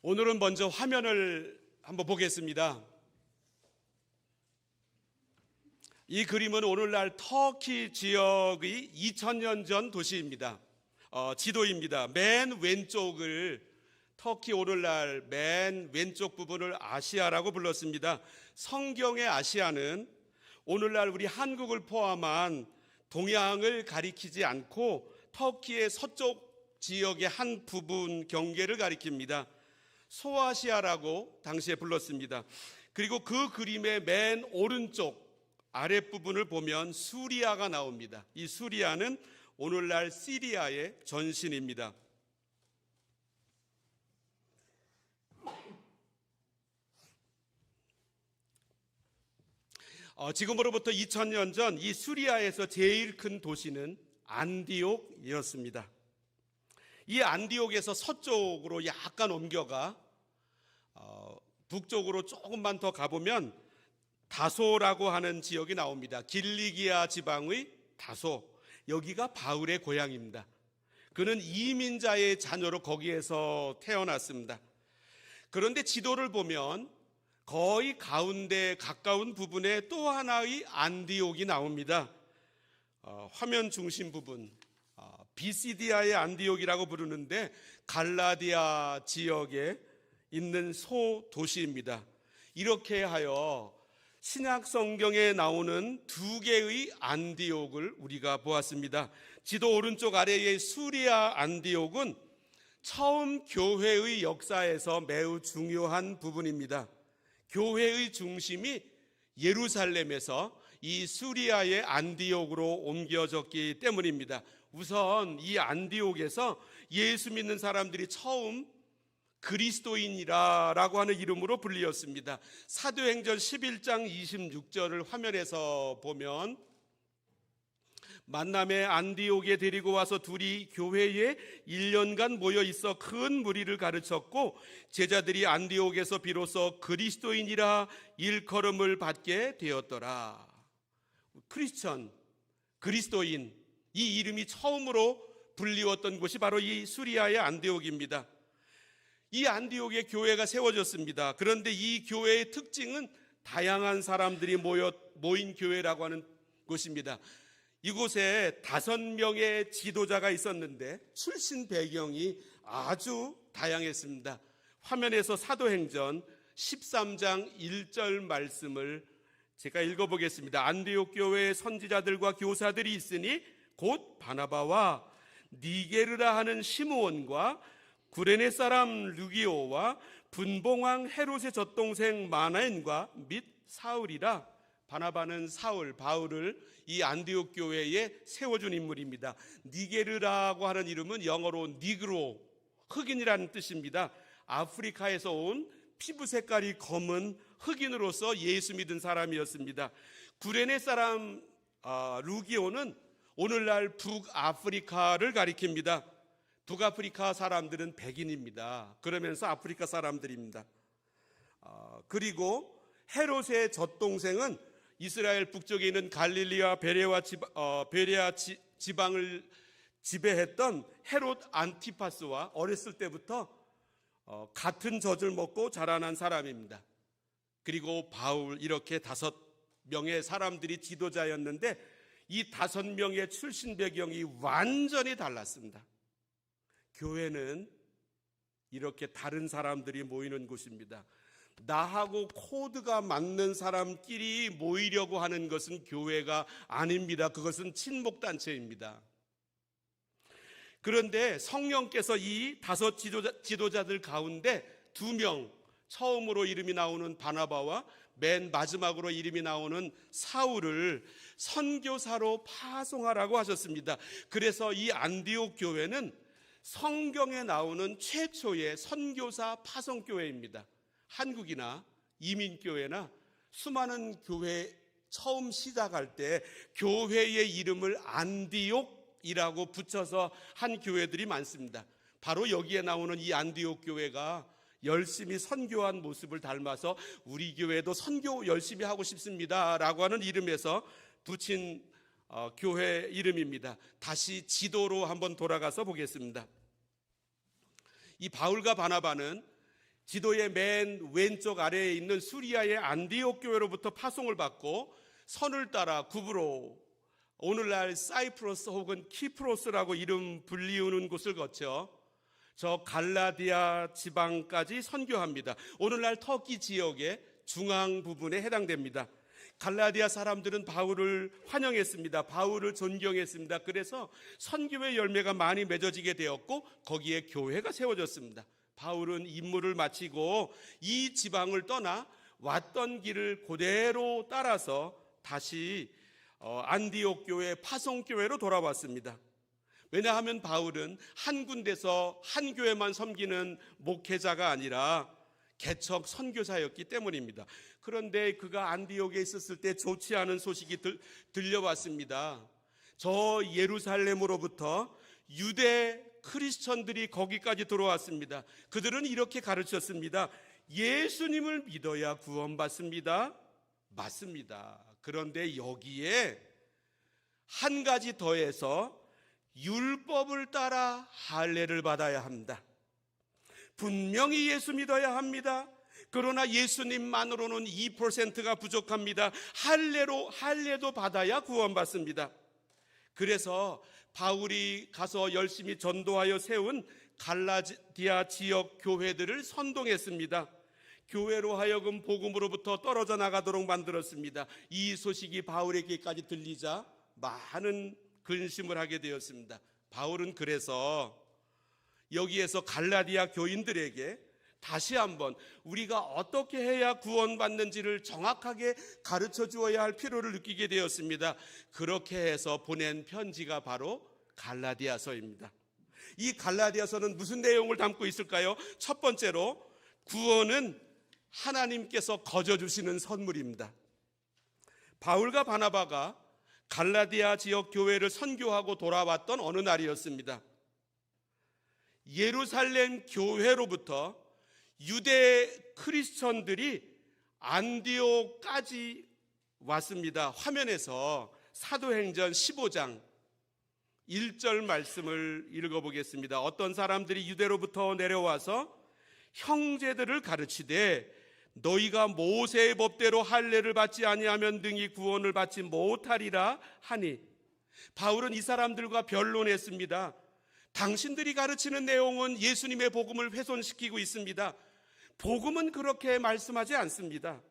오늘은 먼저 화면을 한번 보겠습니다. 이 그림은 오늘날 터키 지역의 2000년 전 도시입니다. 지도입니다. 맨 왼쪽을 터키 오늘날 맨 왼쪽 부분을 아시아라고 불렀습니다. 성경의 아시아는 오늘날 우리 한국을 포함한 동양을 가리키지 않고 터키의 서쪽 지역의 한 부분 경계를 가리킵니다. 소아시아라고 당시에 불렀습니다. 그리고 그 그림의 맨 오른쪽 아랫부분을 보면 수리아가 나옵니다. 이 수리아는 오늘날 시리아의 전신입니다. 지금으로부터 2000년 전 이 수리아에서 제일 큰 도시는 안디옥이었습니다. 이 안디옥에서 서쪽으로 약간 옮겨가 북쪽으로 조금만 더 가보면 다소라고 하는 지역이 나옵니다. 길리기아 지방의 다소, 여기가 바울의 고향입니다. 그는 이민자의 자녀로 거기에서 태어났습니다. 그런데 지도를 보면 거의 가운데 가까운 부분에 또 하나의 안디옥이 나옵니다. 화면 중심 부분, 비시디아의 안디옥이라고 부르는데 갈라디아 지역에 있는 소도시입니다. 이렇게 하여 신약 성경에 나오는 두 개의 안디옥을 우리가 보았습니다. 지도 오른쪽 아래의 수리아 안디옥은 처음 교회의 역사에서 매우 중요한 부분입니다. 교회의 중심이 예루살렘에서 이 수리아의 안디옥으로 옮겨졌기 때문입니다. 우선 이 안디옥에서 예수 믿는 사람들이 처음 그리스도인이라고 하는 이름으로 불리었습니다. 사도행전 11장 26절을 화면에서 보면 만남에 안디옥에 데리고 와서 둘이 교회에 1년간 모여 있어 큰 무리를 가르쳤고 제자들이 안디옥에서 비로소 그리스도인이라 일컬음을 받게 되었더라. 크리스천, 그리스도인, 이 이름이 처음으로 불리웠던 곳이 바로 이 수리아의 안디옥입니다. 이 안디옥에 교회가 세워졌습니다. 그런데 이 교회의 특징은 다양한 사람들이 모인 교회라고 하는 곳입니다. 이곳에 5명의 지도자가 있었는데 출신 배경이 아주 다양했습니다. 화면에서 사도행전 13장 1절 말씀을 제가 읽어보겠습니다. 안디옥 교회의 선지자들과 교사들이 있으니 곧 바나바와 니게르라 하는 시므온과 구레네 사람 루기오와 분봉왕 헤롯의 젖동생 마나엔과 및 사울이라. 바나바는 사울, 바울을 이 안디옥 교회에 세워준 인물입니다. 니게르라고 하는 이름은 영어로 니그로, 흑인이라는 뜻입니다. 아프리카에서 온 피부 색깔이 검은 흑인으로서 예수 믿은 사람이었습니다. 구레네 사람 루기오는 오늘날 북아프리카를 가리킵니다. 북아프리카 사람들은 백인입니다. 그러면서 아프리카 사람들입니다. 그리고 헤롯의 젖동생은 이스라엘 북쪽에 있는 갈릴리와 베레아 지방을 지배했던 헤롯 안티파스와 어렸을 때부터 같은 젖을 먹고 자라난 사람입니다. 그리고 바울, 이렇게 5명의 사람들이 지도자였는데 이 5명의 출신 배경이 완전히 달랐습니다. 교회는 이렇게 다른 사람들이 모이는 곳입니다. 나하고 코드가 맞는 사람끼리 모이려고 하는 것은 교회가 아닙니다. 그것은 친목단체입니다. 그런데 성령께서 이 5 지도자들 가운데 2명, 처음으로 이름이 나오는 바나바와 맨 마지막으로 이름이 나오는 사울을 선교사로 파송하라고 하셨습니다. 그래서 이 안디옥 교회는 성경에 나오는 최초의 선교사 파송교회입니다. 한국이나 이민교회나 수많은 교회 처음 시작할 때 교회의 이름을 안디옥이라고 붙여서 한 교회들이 많습니다. 바로 여기에 나오는 이 안디옥 교회가 열심히 선교한 모습을 닮아서 우리 교회도 선교 열심히 하고 싶습니다 라고 하는 이름에서 붙인 교회 이름입니다. 다시 지도로 한번 돌아가서 보겠습니다. 이 바울과 바나바는 지도의 맨 왼쪽 아래에 있는 수리아의 안디옥 교회로부터 파송을 받고 선을 따라 구브로, 오늘날 사이프러스 혹은 키프로스라고 이름 불리우는 곳을 거쳐 저 갈라디아 지방까지 선교합니다. 오늘날 터키 지역의 중앙 부분에 해당됩니다. 갈라디아 사람들은 바울을 환영했습니다. 바울을 존경했습니다. 그래서 선교의 열매가 많이 맺어지게 되었고 거기에 교회가 세워졌습니다. 바울은 임무를 마치고 이 지방을 떠나 왔던 길을 그대로 따라서 다시 안디옥 교회, 파송 교회로 돌아왔습니다. 왜냐하면 바울은 한 군데서 한 교회만 섬기는 목회자가 아니라 개척 선교사였기 때문입니다. 그런데 그가 안디옥에 있었을 때 좋지 않은 소식이 들려왔습니다. 저 예루살렘으로부터 유대 크리스천들이 거기까지 들어왔습니다. 그들은 이렇게 가르쳤습니다. 예수님을 믿어야 구원받습니다. 맞습니다. 그런데 여기에 한 가지 더해서 율법을 따라 할례를 받아야 합니다. 분명히 예수 믿어야 합니다. 그러나 예수님만으로는 2%가 부족합니다. 할례도 받아야 구원받습니다. 그래서 바울이 가서 열심히 전도하여 세운 갈라디아 지역 교회들을 선동했습니다. 교회로 하여금 복음으로부터 떨어져 나가도록 만들었습니다. 이 소식이 바울에게까지 들리자 많은 근심을 하게 되었습니다. 바울은 그래서 여기에서 갈라디아 교인들에게 다시 한번 우리가 어떻게 해야 구원받는지를 정확하게 가르쳐 주어야 할 필요를 느끼게 되었습니다. 그렇게 해서 보낸 편지가 바로 갈라디아서입니다. 이 갈라디아서는 무슨 내용을 담고 있을까요? 첫 번째로 구원은 하나님께서 거저 주시는 선물입니다. 바울과 바나바가 갈라디아 지역 교회를 선교하고 돌아왔던 어느 날이었습니다. 예루살렘 교회로부터 유대 크리스천들이 안디옥까지 왔습니다. 화면에서 사도행전 15장 1절 말씀을 읽어보겠습니다. 어떤 사람들이 유대로부터 내려와서 형제들을 가르치되 너희가 모세의 법대로 할례를 받지 아니하면 등이 구원을 받지 못하리라 하니, 바울은 이 사람들과 변론했습니다. 당신들이 가르치는 내용은 예수님의 복음을 훼손시키고 있습니다. 복음은 그렇게 말씀하지 않습니다.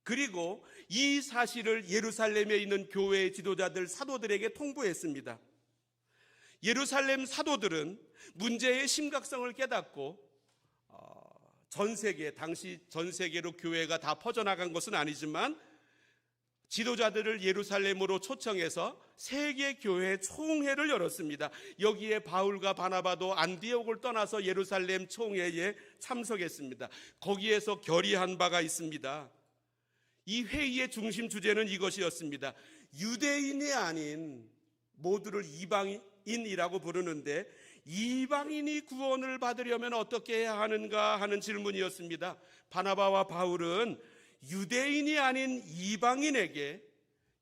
그리고 이 사실을 예루살렘에 있는 교회의 지도자들, 사도들에게 통보했습니다. 예루살렘 사도들은 문제의 심각성을 깨닫고 당시 전 세계로 교회가 다 퍼져나간 것은 아니지만 지도자들을 예루살렘으로 초청해서 세계 교회 총회를 열었습니다. 여기에 바울과 바나바도 안디옥을 떠나서 예루살렘 총회에 참석했습니다. 거기에서 결의한 바가 있습니다. 이 회의의 중심 주제는 이것이었습니다. 유대인이 아닌, 모두를 이방인이라고 부르는데 이방인이 구원을 받으려면 어떻게 해야 하는가 하는 질문이었습니다. 바나바와 바울은 유대인이 아닌 이방인에게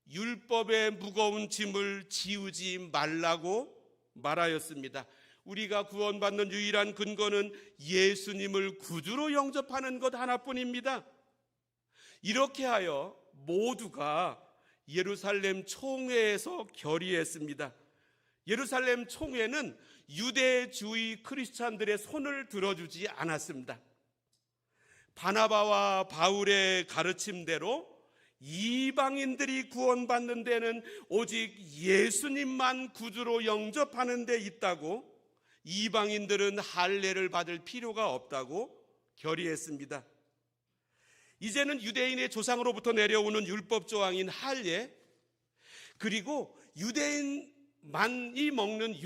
율법의 무거운 짐을 지우지 말라고 말하였습니다. 우리가 구원받는 유일한 근거는 예수님을 구주로 영접하는 것 하나뿐입니다. 이렇게 하여 모두가 예루살렘 총회에서 결의했습니다. 예루살렘 총회는 유대주의 크리스찬들의 손을 들어주지 않았습니다. 바나바와 바울의 가르침대로 이방인들이 구원받는 데는 오직 예수님만 구주로 영접하는 데 있다고, 이방인들은 할례를 받을 필요가 없다고 결의했습니다. 이제는 유대인의 조상으로부터 내려오는 율법 조항인 할례, 그리고 유대인만이 먹는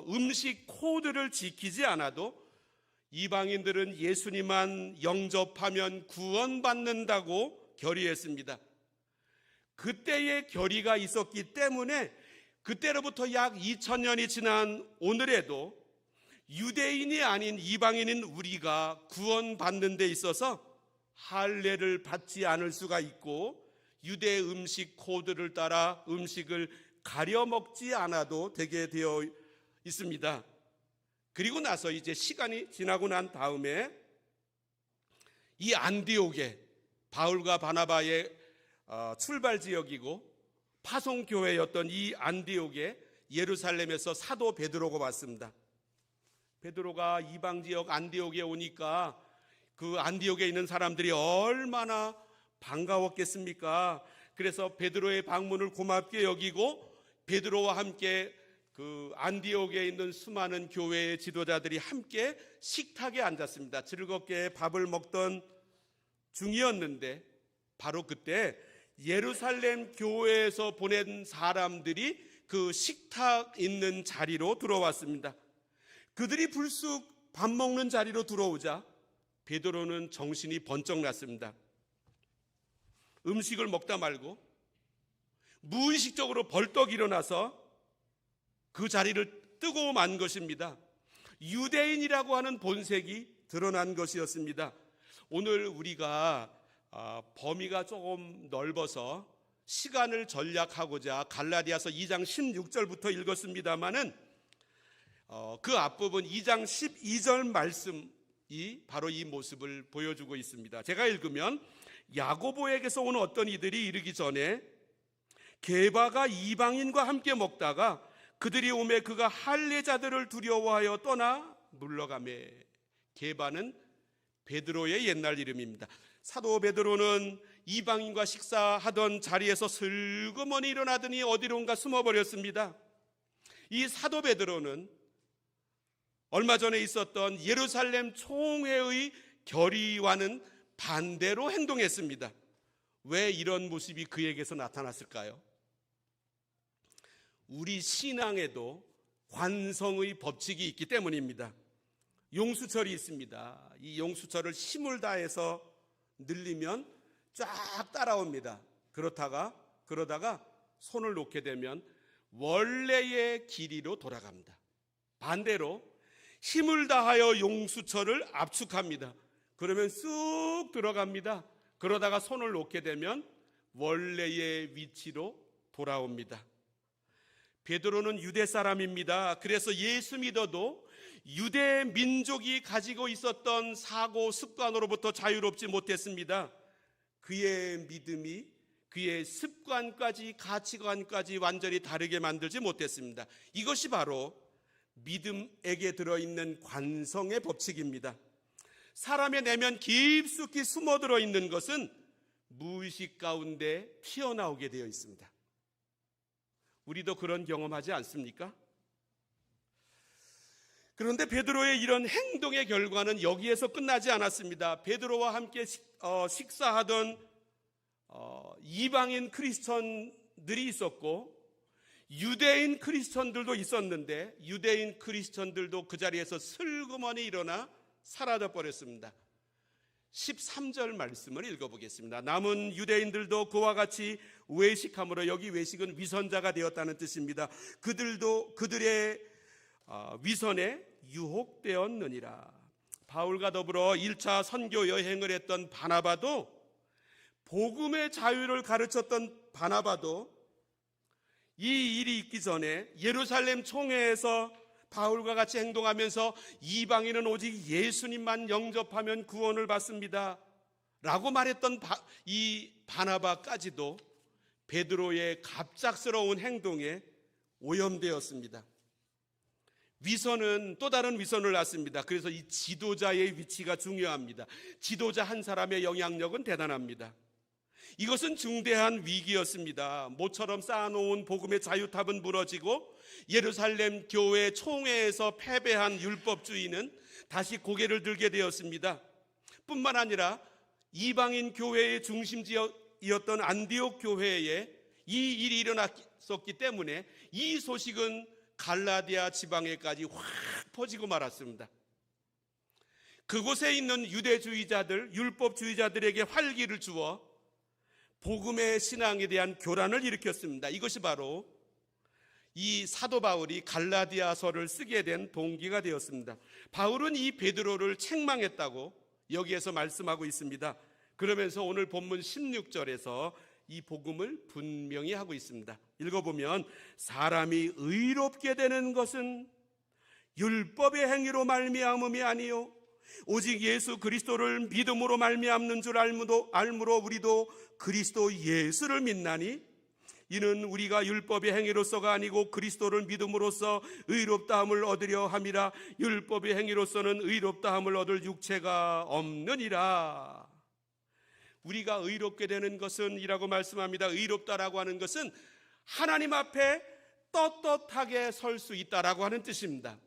음식 코드를 지키지 않아도 이방인들은 예수님만 영접하면 구원받는다고 결의했습니다. 그때의 결의가 있었기 때문에 그때로부터 약 2000년이 지난 오늘에도 유대인이 아닌 이방인인 우리가 구원받는 데 있어서 할례를 받지 않을 수가 있고, 유대 음식 코드를 따라 음식을 가려 먹지 않아도 되게 되어 있습니다. 그리고 나서 이제 시간이 지나고 난 다음에 이 안디옥에 바울과 바나바의 출발 지역이고 파송교회였던 이 안디옥에 예루살렘에서 사도 베드로가 왔습니다. 베드로가 이방 지역 안디옥에 오니까 그 안디옥에 있는 사람들이 얼마나 반가웠겠습니까? 그래서 베드로의 방문을 고맙게 여기고 베드로와 함께 그 안디옥에 있는 수많은 교회의 지도자들이 함께 식탁에 앉았습니다. 즐겁게 밥을 먹던 중이었는데 바로 그때 예루살렘 교회에서 보낸 사람들이 그 식탁 있는 자리로 들어왔습니다. 그들이 불쑥 밥 먹는 자리로 들어오자 베드로는 정신이 번쩍 났습니다. 음식을 먹다 말고 무의식적으로 벌떡 일어나서 그 자리를 뜨고 만 것입니다. 유대인이라고 하는 본색이 드러난 것이었습니다. 오늘 우리가 범위가 조금 넓어서 시간을 전략하고자 갈라디아서 2장 16절부터 읽었습니다마는 그 앞부분 2장 12절 말씀이 바로 이 모습을 보여주고 있습니다. 제가 읽으면 야고보에게서 온 어떤 이들이 이르기 전에 게바가 이방인과 함께 먹다가 그들이 오매 그가 할례자들을 두려워하여 떠나 물러가매. 게바는 베드로의 옛날 이름입니다. 사도 베드로는 이방인과 식사하던 자리에서 슬그머니 일어나더니 어디론가 숨어버렸습니다. 이 사도 베드로는 얼마 전에 있었던 예루살렘 총회의 결의와는 반대로 행동했습니다. 왜 이런 모습이 그에게서 나타났을까요? 우리 신앙에도 관성의 법칙이 있기 때문입니다. 용수철이 있습니다. 이 용수철을 힘을 다해서 늘리면 쫙 따라옵니다. 그러다가 손을 놓게 되면 원래의 길이로 돌아갑니다. 반대로 힘을 다하여 용수철을 압축합니다. 그러면 쑥 들어갑니다. 그러다가 손을 놓게 되면 원래의 위치로 돌아옵니다. 베드로는 유대 사람입니다. 그래서 예수 믿어도 유대 민족이 가지고 있었던 사고 습관으로부터 자유롭지 못했습니다. 그의 믿음이 그의 습관까지 가치관까지 완전히 다르게 만들지 못했습니다. 이것이 바로 믿음에게 들어있는 관성의 법칙입니다. 사람의 내면 깊숙이 숨어들어 있는 것은 무의식 가운데 튀어나오게 되어 있습니다. 우리도 그런 경험하지 않습니까? 그런데 베드로의 이런 행동의 결과는 여기에서 끝나지 않았습니다. 베드로와 함께 식사하던 이방인 크리스천들이 있었고 유대인 크리스천들도 있었는데 유대인 크리스천들도 그 자리에서 슬그머니 일어나 사라져 버렸습니다. 13절 말씀을 읽어보겠습니다. 남은 유대인들도 그와 같이 외식함으로, 여기 외식은 위선자가 되었다는 뜻입니다. 그들도 그들의 위선에 유혹되었느니라. 바울과 더불어 1차 선교 여행을 했던 바나바도, 복음의 자유를 가르쳤던 바나바도 이 일이 있기 전에 예루살렘 총회에서 바울과 같이 행동하면서 이방인은 오직 예수님만 영접하면 구원을 받습니다 라고 말했던 이 바나바까지도 베드로의 갑작스러운 행동에 오염되었습니다. 위선은 또 다른 위선을 낳습니다. 그래서 이 지도자의 위치가 중요합니다. 지도자 한 사람의 영향력은 대단합니다. 이것은 중대한 위기였습니다. 모처럼 쌓아놓은 복음의 자유탑은 무너지고 예루살렘 교회 총회에서 패배한 율법주의는 다시 고개를 들게 되었습니다. 뿐만 아니라 이방인 교회의 중심지였던 안디옥 교회에 이 일이 일어났었기 때문에 이 소식은 갈라디아 지방에까지 확 퍼지고 말았습니다. 그곳에 있는 유대주의자들, 율법주의자들에게 활기를 주어 복음의 신앙에 대한 교란을 일으켰습니다. 이것이 바로 이 사도 바울이 갈라디아서를 쓰게 된 동기가 되었습니다. 바울은 이 베드로를 책망했다고 여기에서 말씀하고 있습니다. 그러면서 오늘 본문 16절에서 이 복음을 분명히 하고 있습니다. 읽어보면 사람이 의롭게 되는 것은 율법의 행위로 말미암음이 아니요 오직 예수 그리스도를 믿음으로 말미암는 줄 알므로 우리도 그리스도 예수를 믿나니 이는 우리가 율법의 행위로서가 아니고 그리스도를 믿음으로써 의롭다함을 얻으려 함이라. 율법의 행위로서는 의롭다함을 얻을 육체가 없느니라. 우리가 의롭게 되는 것은 이라고 말씀합니다. 의롭다라고 하는 것은 하나님 앞에 떳떳하게 설 수 있다라고 하는 뜻입니다.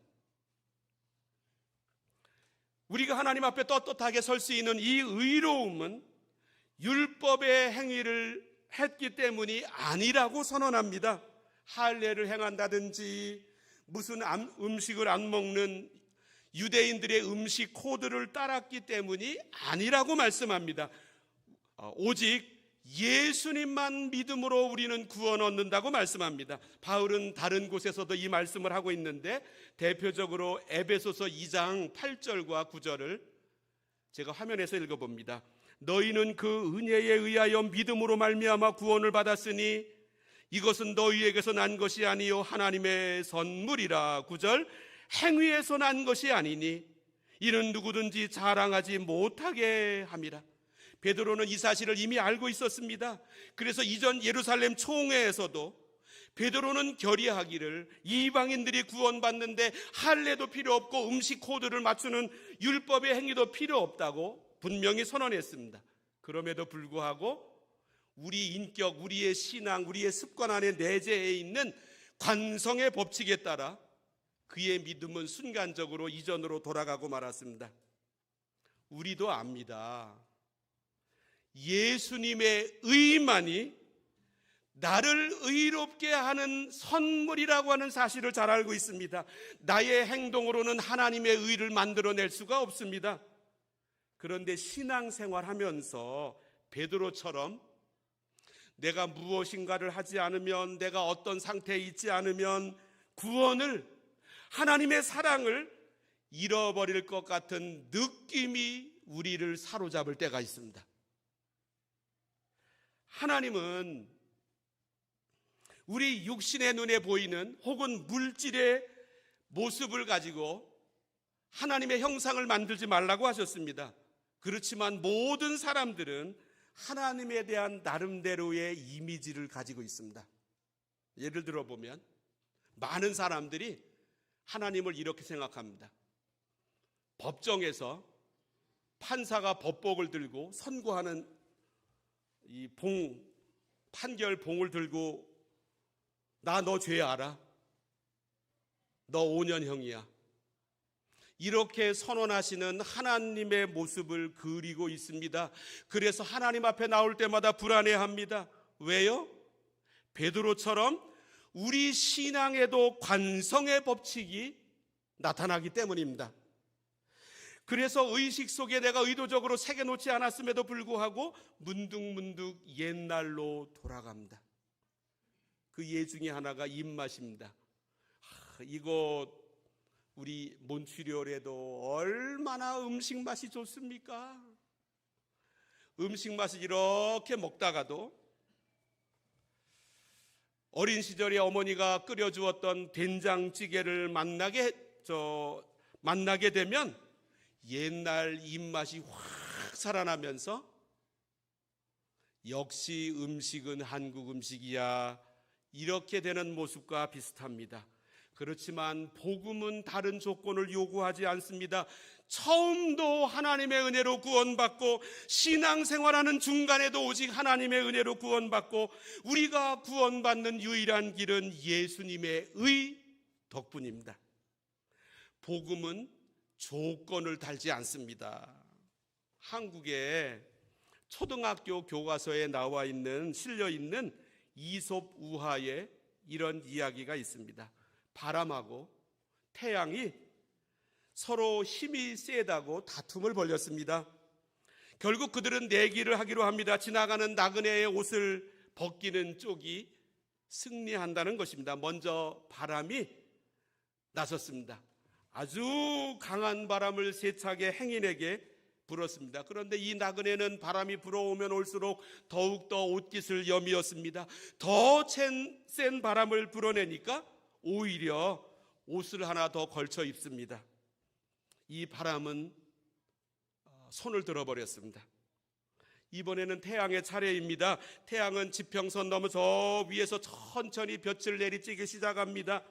우리가 하나님 앞에 떳떳하게 설 수 있는 이 의로움은 율법의 행위를 했기 때문이 아니라고 선언합니다. 할례를 행한다든지 무슨 음식을 안 먹는 유대인들의 음식 코드를 따랐기 때문이 아니라고 말씀합니다. 오직 예수님만 믿음으로 우리는 구원 얻는다고 말씀합니다. 바울은 다른 곳에서도 이 말씀을 하고 있는데 대표적으로 에베소서 2장 8절과 9절을 제가 화면에서 읽어봅니다. 너희는 그 은혜에 의하여 믿음으로 말미암아 구원을 받았으니 이것은 너희에게서 난 것이 아니요 하나님의 선물이라. 9절 행위에서 난 것이 아니니 이는 누구든지 자랑하지 못하게 함이라. 베드로는 이 사실을 이미 알고 있었습니다. 그래서 이전 예루살렘 총회에서도 베드로는 결의하기를 이방인들이 구원받는데 할례도 필요 없고 음식 코드를 맞추는 율법의 행위도 필요 없다고 분명히 선언했습니다. 그럼에도 불구하고 우리 인격, 우리의 신앙, 우리의 습관 안에 내재해 있는 관성의 법칙에 따라 그의 믿음은 순간적으로 이전으로 돌아가고 말았습니다. 우리도 압니다. 예수님의 의만이 나를 의롭게 하는 선물이라고 하는 사실을 잘 알고 있습니다. 나의 행동으로는 하나님의 의를 만들어낼 수가 없습니다. 그런데 신앙생활하면서 베드로처럼 내가 무엇인가를 하지 않으면, 내가 어떤 상태에 있지 않으면 구원을, 하나님의 사랑을 잃어버릴 것 같은 느낌이 우리를 사로잡을 때가 있습니다. 하나님은 우리 육신의 눈에 보이는 혹은 물질의 모습을 가지고 하나님의 형상을 만들지 말라고 하셨습니다. 그렇지만 모든 사람들은 하나님에 대한 나름대로의 이미지를 가지고 있습니다. 예를 들어 보면 많은 사람들이 하나님을 이렇게 생각합니다. 법정에서 판사가 법복을 들고 선고하는 이 판결 봉을 들고 나 너 죄 알아? 너 5년형이야. 이렇게 선언하시는 하나님의 모습을 그리고 있습니다. 그래서 하나님 앞에 나올 때마다 불안해합니다. 왜요? 베드로처럼 우리 신앙에도 관성의 법칙이 나타나기 때문입니다. 그래서 의식 속에 내가 의도적으로 새겨놓지 않았음에도 불구하고 문득문득 옛날로 돌아갑니다. 그 예 중에 하나가 입맛입니다. 이거 우리 몬트리올에도 얼마나 음식 맛이 좋습니까? 음식 맛을 이렇게 먹다가도 어린 시절에 어머니가 끓여주었던 된장찌개를 만나게 되면 옛날 입맛이 확 살아나면서 역시 음식은 한국 음식이야, 이렇게 되는 모습과 비슷합니다. 그렇지만 복음은 다른 조건을 요구하지 않습니다. 처음도 하나님의 은혜로 구원받고 신앙생활하는 중간에도 오직 하나님의 은혜로 구원받고 우리가 구원받는 유일한 길은 예수님의 의 덕분입니다. 복음은 조건을 달지 않습니다. 한국의 초등학교 교과서에 실려 있는 이솝 우화에 이런 이야기가 있습니다. 바람하고 태양이 서로 힘이 세다고 다툼을 벌였습니다. 결국 그들은 내기를 하기로 합니다. 지나가는 나그네의 옷을 벗기는 쪽이 승리한다는 것입니다. 먼저 바람이 나섰습니다. 아주 강한 바람을 세차게 행인에게 불었습니다. 그런데 이 나그네는 바람이 불어오면 올수록 더욱더 옷깃을 여미었습니다. 더 센 바람을 불어내니까 오히려 옷을 하나 더 걸쳐 입습니다. 이 바람은 손을 들어버렸습니다. 이번에는 태양의 차례입니다. 태양은 지평선 너머 저 위에서 천천히 볕을 내리쬐기 시작합니다.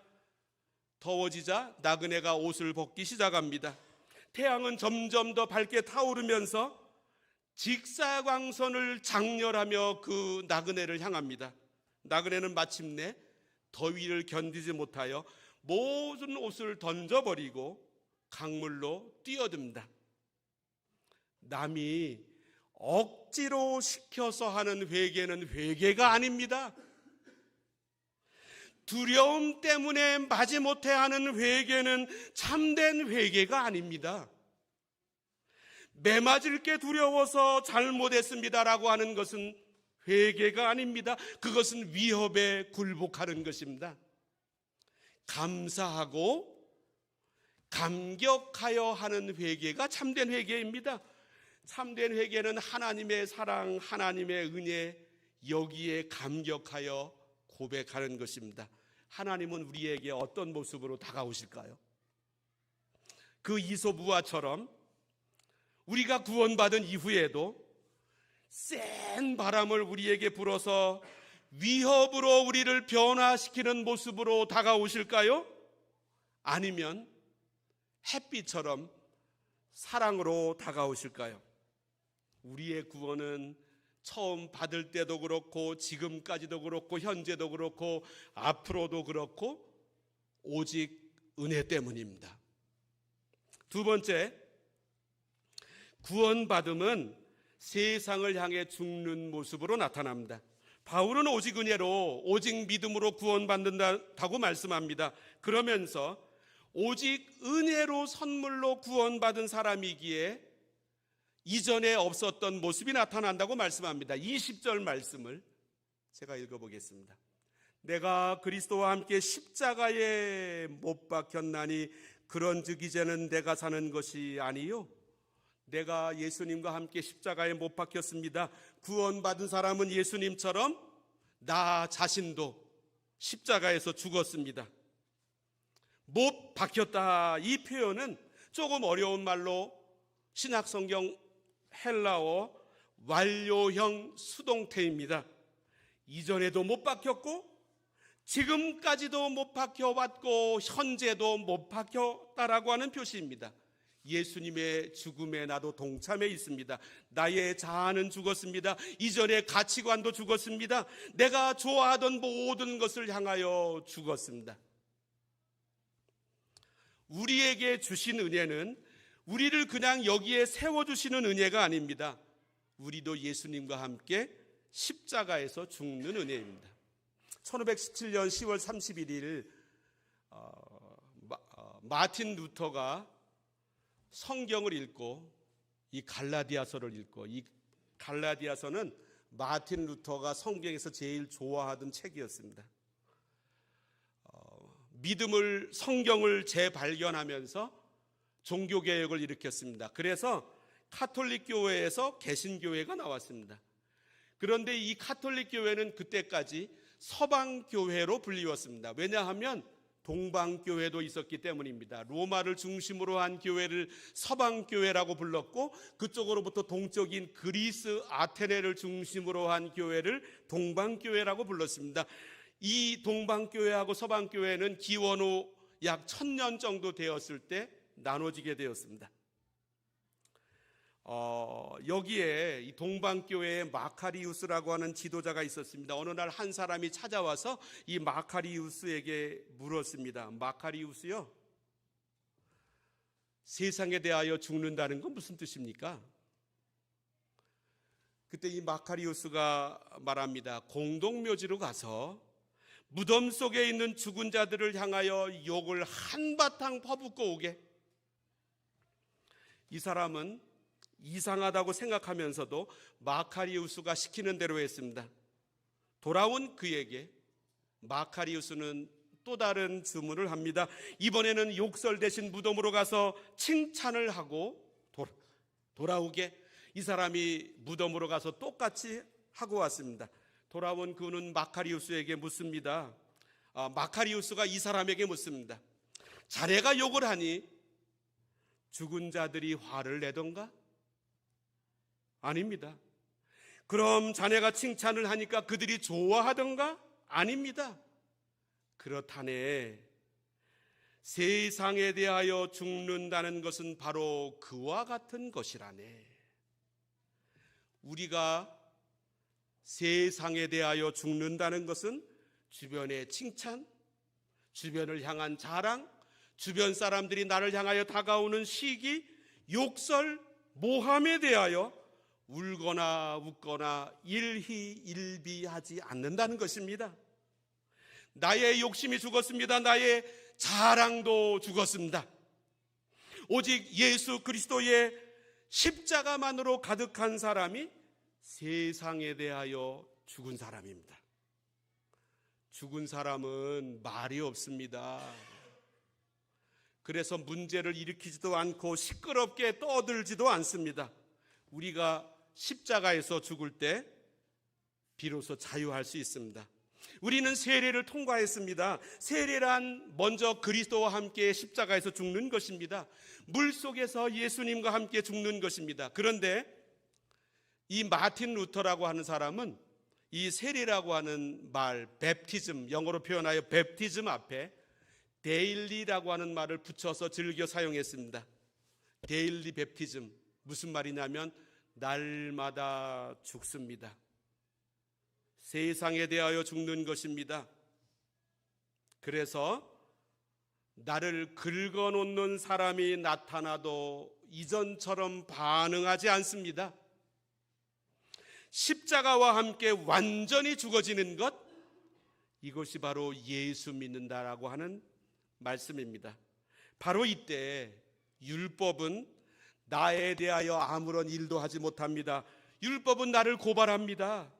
더워지자 나그네가 옷을 벗기 시작합니다. 태양은 점점 더 밝게 타오르면서 직사광선을 장렬하며 그 나그네를 향합니다. 나그네는 마침내 더위를 견디지 못하여 모든 옷을 던져버리고 강물로 뛰어듭니다. 남이 억지로 시켜서 하는 회개는 회개가 아닙니다. 두려움 때문에 마지못해 하는 회개는 참된 회개가 아닙니다. 매 맞을 게 두려워서 잘못했습니다라고 하는 것은 회개가 아닙니다. 그것은 위협에 굴복하는 것입니다. 감사하고 감격하여 하는 회개가 참된 회개입니다. 참된 회개는 하나님의 사랑, 하나님의 은혜, 여기에 감격하여 고백하는 것입니다. 하나님은 우리에게 어떤 모습으로 다가오실까요? 그 이솝우화처럼 우리가 구원받은 이후에도 센 바람을 우리에게 불어서 위협으로 우리를 변화시키는 모습으로 다가오실까요? 아니면 햇빛처럼 사랑으로 다가오실까요? 우리의 구원은 처음 받을 때도 그렇고 지금까지도 그렇고 현재도 그렇고 앞으로도 그렇고 오직 은혜 때문입니다. 두 번째, 구원받음은 세상을 향해 죽는 모습으로 나타납니다. 바울은 오직 은혜로 오직 믿음으로 구원받는다고 말씀합니다. 그러면서 오직 은혜로 선물로 구원받은 사람이기에 이전에 없었던 모습이 나타난다고 말씀합니다. 20절 말씀을 제가 읽어보겠습니다. 내가 그리스도와 함께 십자가에 못 박혔나니 그런즉 이제는 내가 사는 것이 아니요 내가 예수님과 함께 십자가에 못 박혔습니다. 구원받은 사람은 예수님처럼 나 자신도 십자가에서 죽었습니다. 못 박혔다, 이 표현은 조금 어려운 말로 신약성경 헬라어 완료형 수동태입니다. 이전에도 못 박혔고 지금까지도 못 박혀왔고 현재도 못 박혔다라고 하는 표시입니다. 예수님의 죽음에 나도 동참해 있습니다. 나의 자아는 죽었습니다. 이전의 가치관도 죽었습니다. 내가 좋아하던 모든 것을 향하여 죽었습니다. 우리에게 주신 은혜는 우리를 그냥 여기에 세워주시는 은혜가 아닙니다. 우리도 예수님과 함께 십자가에서 죽는 은혜입니다. 1517년 10월 31일 마틴 루터가 성경을 읽고 이 갈라디아서를 읽고, 이 갈라디아서는 마틴 루터가 성경에서 제일 좋아하던 책이었습니다. 믿음을, 성경을 재발견하면서 종교개혁을 일으켰습니다. 그래서 카톨릭 교회에서 개신교회가 나왔습니다. 그런데 이 카톨릭 교회는 그때까지 서방교회로 불리웠습니다. 왜냐하면 동방교회도 있었기 때문입니다. 로마를 중심으로 한 교회를 서방교회라고 불렀고 그쪽으로부터 동쪽인 그리스 아테네를 중심으로 한 교회를 동방교회라고 불렀습니다. 이 동방교회하고 서방교회는 기원 후 약 1000년 정도 되었을 때 나눠지게 되었습니다. 여기에 이 동방교회에 마카리우스라고 하는 지도자가 있었습니다. 어느 날 한 사람이 찾아와서 이 마카리우스에게 물었습니다. 마카리우스요, 세상에 대하여 죽는다는 건 무슨 뜻입니까? 그때 이 마카리우스가 말합니다. 공동묘지로 가서 무덤 속에 있는 죽은 자들을 향하여 욕을 한바탕 퍼붓고 오게. 이 사람은 이상하다고 생각하면서도 마카리우스가 시키는 대로 했습니다. 돌아온 그에게 마카리우스는 또 다른 주문을 합니다. 이번에는 욕설 대신 무덤으로 가서 칭찬을 하고 돌아오게. 이 사람이 무덤으로 가서 똑같이 하고 왔습니다. 돌아온 그는 마카리우스에게 묻습니다. 마카리우스가 이 사람에게 묻습니다. 자네가 욕을 하니 죽은 자들이 화를 내던가? 아닙니다. 그럼 자네가 칭찬을 하니까 그들이 좋아하던가? 아닙니다. 그렇다네. 세상에 대하여 죽는다는 것은 바로 그와 같은 것이라네. 우리가 세상에 대하여 죽는다는 것은 주변의 칭찬, 주변을 향한 자랑, 주변 사람들이 나를 향하여 다가오는 시기, 욕설, 모함에 대하여 울거나 웃거나 일희일비하지 않는다는 것입니다. 나의 욕심이 죽었습니다. 나의 자랑도 죽었습니다. 오직 예수 그리스도의 십자가만으로 가득한 사람이 세상에 대하여 죽은 사람입니다. 죽은 사람은 말이 없습니다. 그래서 문제를 일으키지도 않고 시끄럽게 떠들지도 않습니다. 우리가 십자가에서 죽을 때 비로소 자유할 수 있습니다. 우리는 세례를 통과했습니다. 세례란 먼저 그리스도와 함께 십자가에서 죽는 것입니다. 물속에서 예수님과 함께 죽는 것입니다. 그런데 이 마틴 루터라고 하는 사람은 이 세례라고 하는 말, 베프티즘, 영어로 표현하여 베프티즘 앞에 데일리라고 하는 말을 붙여서 즐겨 사용했습니다. 데일리 베프티즘, 무슨 말이냐면 날마다 죽습니다. 세상에 대하여 죽는 것입니다. 그래서 나를 긁어놓는 사람이 나타나도 이전처럼 반응하지 않습니다. 십자가와 함께 완전히 죽어지는 것, 이것이 바로 예수 믿는다라고 하는 말씀입니다. 바로 이때 율법은 나에 대하여 아무런 일도 하지 못합니다. 율법은 나를 고발합니다.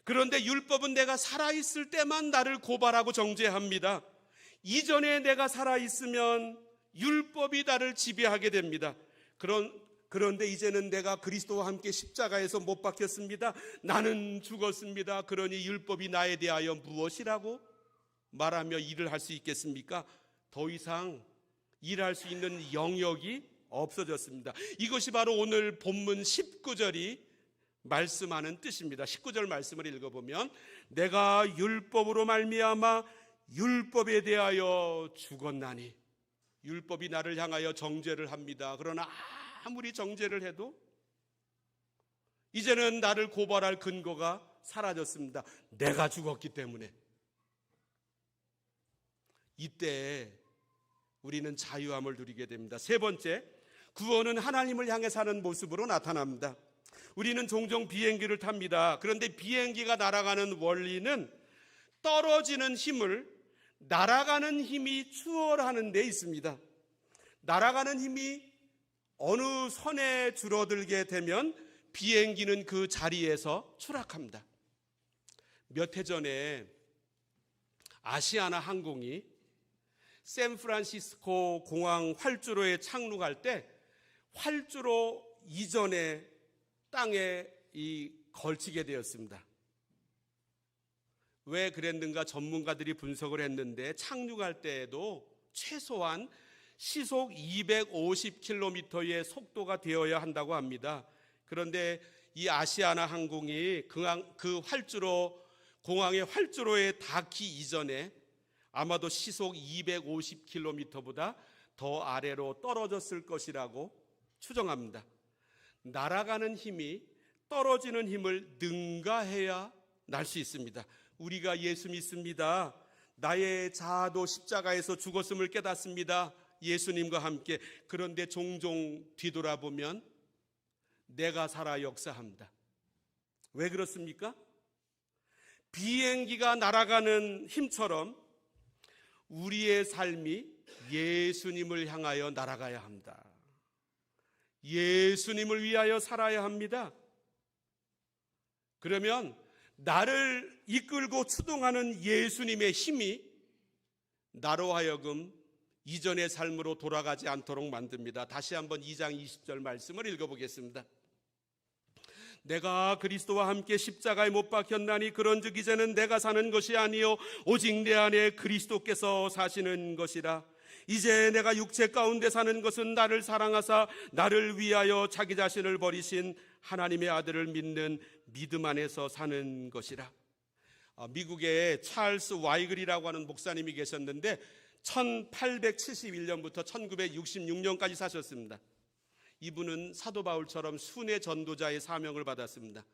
그런데 율법은 내가 살아있을 때만 나를 고발하고 정죄합니다. 이전에 내가 살아있으면 율법이 나를 지배하게 됩니다. 그런데 이제는 내가 그리스도와 함께 십자가에서 못 박혔습니다. 나는 죽었습니다. 그러니 율법이 나에 대하여 무엇이라고 말하며 일을 할 수 있겠습니까? 더 이상 일할 수 있는 영역이 없어졌습니다. 이것이 바로 오늘 본문 19절이 말씀하는 뜻입니다. 19절 말씀을 읽어보면 내가 율법으로 말미암아 율법에 대하여 죽었나니, 율법이 나를 향하여 정죄를 합니다. 그러나 아무리 정죄를 해도 이제는 나를 고발할 근거가 사라졌습니다. 내가 죽었기 때문에. 이때 우리는 자유함을 누리게 됩니다. 세 번째, 구원은 하나님을 향해 사는 모습으로 나타납니다. 우리는 종종 비행기를 탑니다. 그런데 비행기가 날아가는 원리는 떨어지는 힘을 날아가는 힘이 추월하는 데 있습니다. 날아가는 힘이 어느 선에 줄어들게 되면 비행기는 그 자리에서 추락합니다. 몇 해 전에 아시아나 항공이 샌프란시스코 공항 활주로에 착륙할 때 활주로 이전에 땅에 걸치게 되었습니다. 왜 그랬는가 전문가들이 분석을 했는데 착륙할 때에도 최소한 시속 250km의 속도가 되어야 한다고 합니다. 그런데 이 아시아나 항공이 그 활주로, 공항의 활주로에 닿기 이전에 아마도 시속 250km보다 더 아래로 떨어졌을 것이라고 추정합니다. 날아가는 힘이 떨어지는 힘을 능가해야 날 수 있습니다. 우리가 예수 믿습니다. 나의 자아도 십자가에서 죽었음을 깨닫습니다. 예수님과 함께. 그런데 종종 뒤돌아보면 내가 살아 역사합니다. 왜 그렇습니까? 비행기가 날아가는 힘처럼 우리의 삶이 예수님을 향하여 날아가야 합니다. 예수님을 위하여 살아야 합니다. 그러면 나를 이끌고 추동하는 예수님의 힘이 나로 하여금 이전의 삶으로 돌아가지 않도록 만듭니다. 다시 한번 2장 20절 말씀을 읽어보겠습니다. 내가 그리스도와 함께 십자가에 못 박혔나니 그런즉 이제는 내가 사는 것이 아니요 오직 내 안에 그리스도께서 사시는 것이라. 이제 내가 육체 가운데 사는 것은 나를 사랑하사 나를 위하여 자기 자신을 버리신 하나님의 아들을 믿는 믿음 안에서 사는 것이라. 미국의 찰스 와이글이라고 하는 목사님이 계셨는데 1871년부터 1966년까지 사셨습니다. 이분은 사도 바울처럼 순회 전도자의 사명을 받았습니다.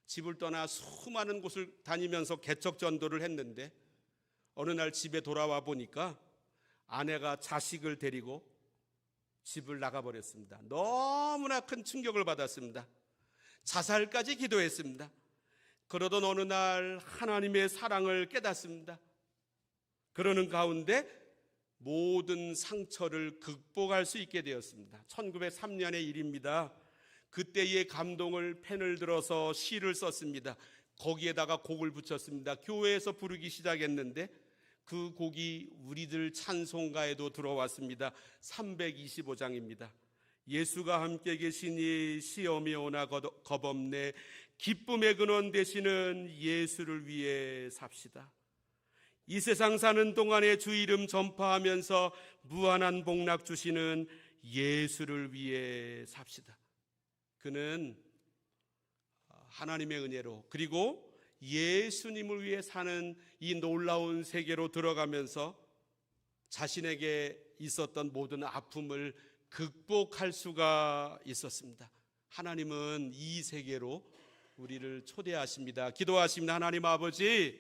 집을 떠나 수많은 곳을 다니면서 개척 전도를 했는데 어느 날 집에 돌아와 보니까 아내가 자식을 데리고 집을 나가버렸습니다. 너무나 큰 충격을 받았습니다. 자살까지 기도했습니다. 그러던 어느 날 하나님의 사랑을 깨닫습니다. 그러는 가운데 모든 상처를 극복할 수 있게 되었습니다. 1903년의 일입니다. 그때의 감동을 펜을 들어서 시를 썼습니다. 거기에다가 곡을 붙였습니다. 교회에서 부르기 시작했는데 그 곡이 우리들 찬송가에도 들어왔습니다. 325장입니다. 예수가 함께 계시니 시험이 오나 겁없네. 기쁨의 근원 되시는 예수를 위해 삽시다. 이 세상 사는 동안에 주 이름 전파하면서 무한한 복락 주시는 예수를 위해 삽시다. 그는 하나님의 은혜로 그리고 예수님을 위해 사는 이 놀라운 세계로 들어가면서 자신에게 있었던 모든 아픔을 극복할 수가 있었습니다. 하나님은 이 세계로 우리를 초대하십니다. 기도하십니다. 하나님 아버지,